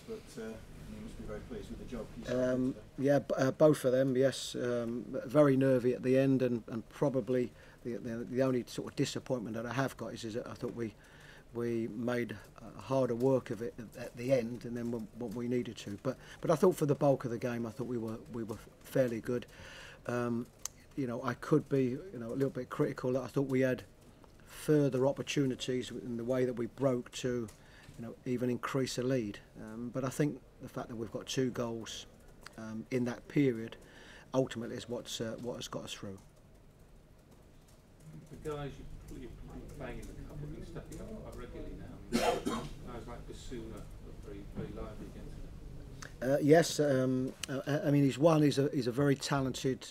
but you must be very pleased with the job. Yeah, both of them, yes. Very nervy at the end, and probably the only sort of disappointment that I have got is that I thought we made harder work of it at the end, and then when we needed to. But I thought for the bulk of the game, I thought we were fairly good. I could be a little bit critical. I thought we had further opportunities in the way that we broke to even increase the lead. But I think the fact that we've got 2 goals in that period ultimately is what has got us through. The guys you're playing in the cup have been stepping up quite regularly now. Guys like Basuma are very lively against them. Yes, I mean he's a very talented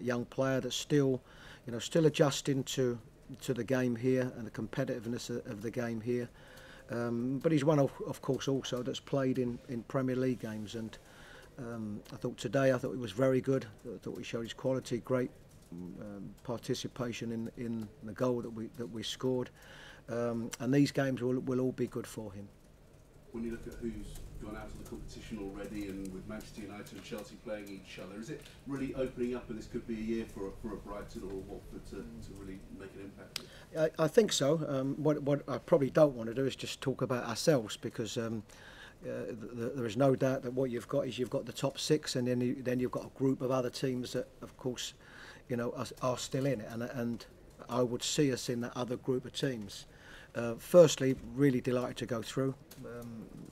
young player that's still adjusting to the game here and the competitiveness of the game here. But he's one of course also that's played in Premier League games, and I thought he was very good. I thought he showed his quality, great participation in the goal that we scored, and these games will all be good for him. When you look at who's gone out of the competition already, and with Manchester United and Chelsea playing each other, is it really opening up, and this could be a year for a Brighton or Watford to really make an impact? I think so. What I probably don't want to do is just talk about ourselves, because there is no doubt that what you've got is you've got the top 6, and then you've got a group of other teams that, of course, are still in it, and I would see us in that other group of teams. Firstly, really delighted to go through,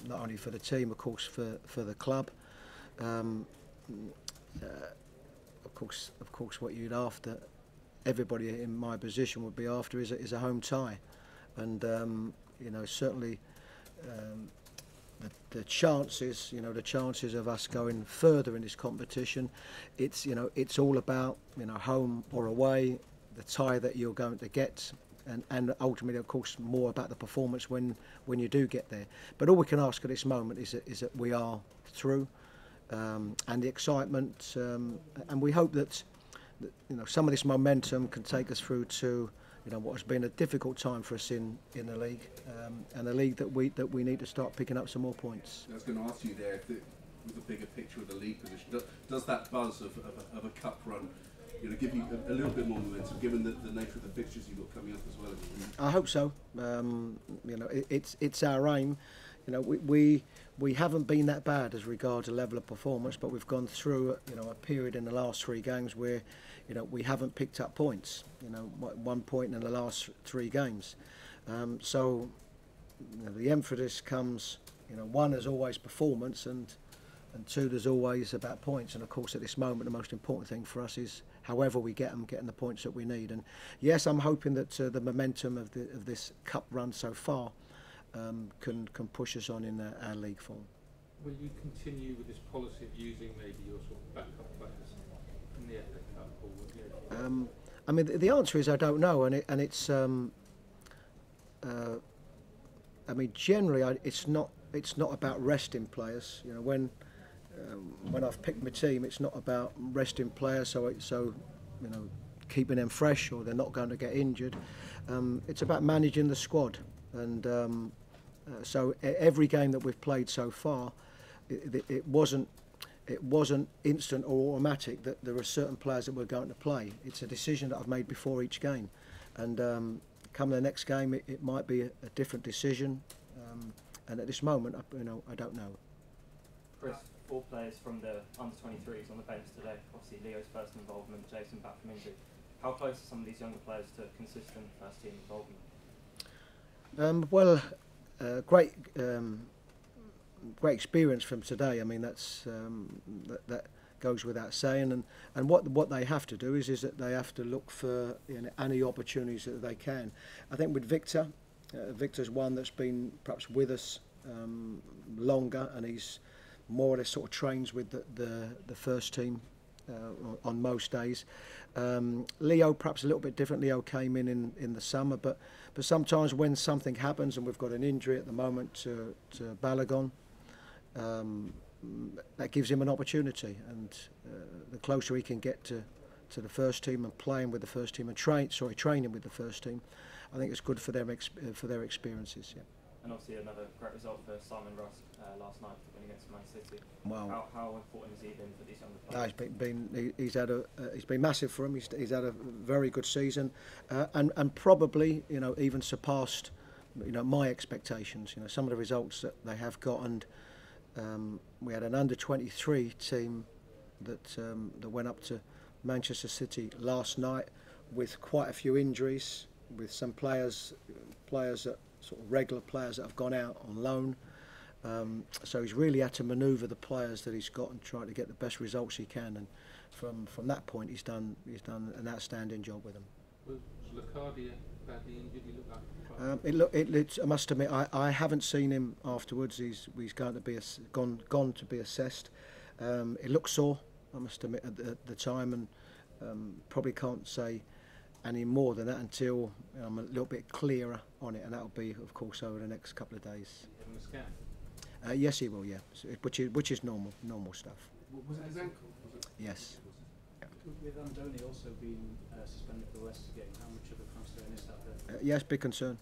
not only for the team, of course, for the club. Of course, what you'd after, everybody in my position would be after is a home tie, and certainly the chances of us going further in this competition, it's all about home or away, the tie that you're going to get. And ultimately, of course, more about the performance when you do get there. But all we can ask at this moment is that we are through, and the excitement, and we hope that some of this momentum can take us through to what has been a difficult time for us in the league, and a league that we need to start picking up some more points. I was going to ask you there, with the bigger picture of the league position, does that buzz of a cup run give you a little bit more momentum, given the nature of the fixtures you've got coming up as well? I hope so. It's our aim. We haven't been that bad as regards to level of performance, but we've gone through a period in the last 3 games where we haven't picked up points. 1 point in the last 3 games. So the emphasis comes. 1 is always performance, and 2 there's always about points. And of course, at this moment, the most important thing for us is, however we get them, getting the points that we need. And yes, I'm hoping that the momentum of this cup run so far can push us on in our league form. Will you continue with this policy of using maybe your sort of backup players in the FA Cup, or will you? I mean, the answer is I don't know, and it's. I mean, generally, it's not about resting players. When I've picked my team, it's not about resting players, so keeping them fresh or they're not going to get injured. It's about managing the squad, and so every game that we've played so far, it wasn't instant or automatic that there are certain players that we're going to play. It's a decision that I've made before each game, and come the next game, it might be a different decision, and at this moment, I don't know. Chris, 4 players from the under-23s on the bench today. Obviously, Leo's first involvement, Jason back from injury. How close are some of these younger players to consistent first-team involvement? Great experience from today. I mean, that goes without saying. And what they have to do is that they have to look for any opportunities that they can. I think with Victor, Victor's one that's been perhaps with us longer, and he's more or less sort of trains with the first team on most days. Leo perhaps a little bit different. Leo came in the summer, but sometimes when something happens, and we've got an injury at the moment to Balogun, that gives him an opportunity, and the closer he can get to the first team and playing with the first team and training with the first team, I think it's good for their experiences. Yeah. and obviously another great result for Simon Rusk last night winning against Man City. Wow. How important has he been for these younger No, he's been massive for him. He's had a very good season, and probably even surpassed my expectations. Some of the results that they have got, and we had an under-23 team that went up to Manchester City last night with quite a few injuries, with some players that sort of regular players that have gone out on loan. So he's really had to manoeuvre the players that he's got and try to get the best results he can. And from that point, he's done an outstanding job with them. Was Locadia badly injured? He looked like I must admit, I haven't seen him afterwards. He's going to be gone to be assessed. It looked sore, I must admit, at the time, and probably can't say any more than that until I'm a little bit clearer on it, and that'll be, of course, over the next couple of days. Give him a scan. Yes, he will. Yeah, which is normal stuff. Was it his ankle? Was it? Yes. With Andoni also being suspended for the Leicester game, how much of a concern is that? Yes, big concern.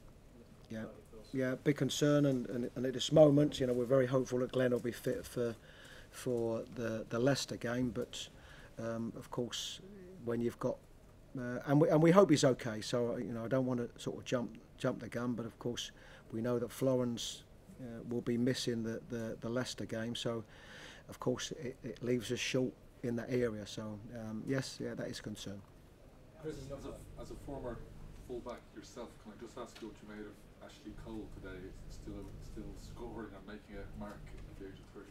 Yeah, big concern, and at this moment, we're very hopeful that Glenn will be fit for the Leicester game. But of course, when you've got and we hope he's okay. So I don't want to sort of jump the gun, but of course we know that Florence will be missing the Leicester game. So of course it leaves us short in that area. So yes, that is a concern. Chris, as a former fullback yourself, can I just ask you what you made of Ashley Cole today? Still scoring and making a mark at the age of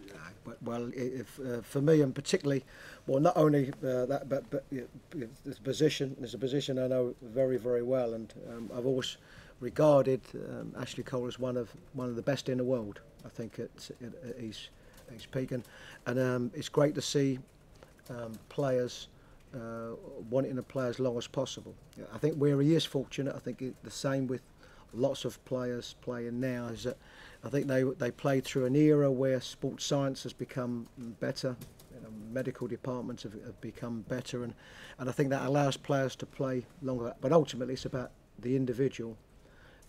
38. Well, if for me, and particularly, well, not only that, but there's a position I know very, very well, and I've always regarded Ashley Cole as one of the best in the world. I think at his peak, and it's great to see players wanting to play as long as possible. I think where he is fortunate, I think the same with lots of players playing now, is that I think they played through an era where sports science has become better, medical departments have become better, and I think that allows players to play longer. But ultimately, it's about the individual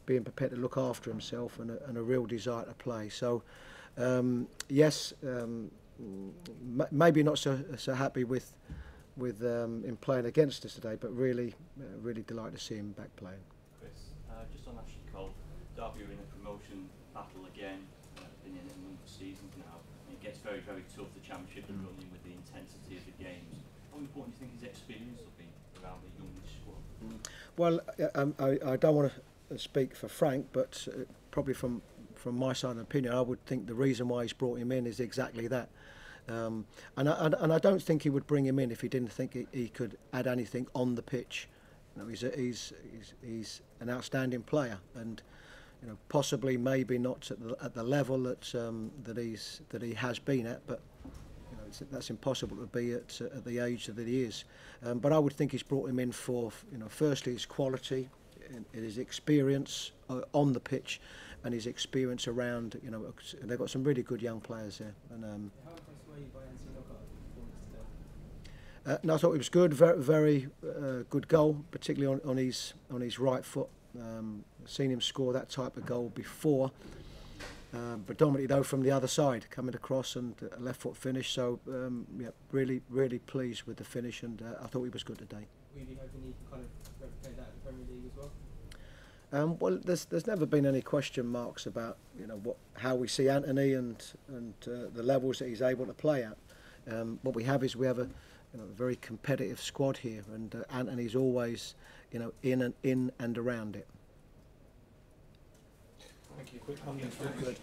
being prepared to look after himself and a real desire to play. So, yes, maybe not so happy with him playing against us today, but really delighted to see him back playing. Chris, just on Ashley Cole, Derby are in a promotion battle again. Been in a number of seasons now. And it gets very, very tough, the championship, and running with the intensity of the games. How important do you think his experience will be around the youngish squad? Well, I don't want to speak for Frank, but probably from my side of the opinion, I would think the reason why he's brought him in is exactly that. And I don't think he would bring him in if he didn't think he could add anything on the pitch. He's an outstanding player, and possibly maybe not at the level that he has been at, but that's impossible to be at the age that he is. But I would think he's brought him in for firstly his quality, his experience on the pitch, and his experience around. They've got some really good young players there. And how impressed were you by performance today? no, I thought it was good, very, very good goal, particularly on his right foot. Seen him score that type of goal before, predominantly though from the other side, coming across and a left foot finish. So really, really pleased with the finish, and I thought he was good today. Were you hoping he could kind of replicate that in the Premier League as well? Well, there's never been any question marks about how we see Anthony and the levels that he's able to play at. What we have is a very competitive squad here, and Anthony's always in and around it. Thank you. Quick comment. Good.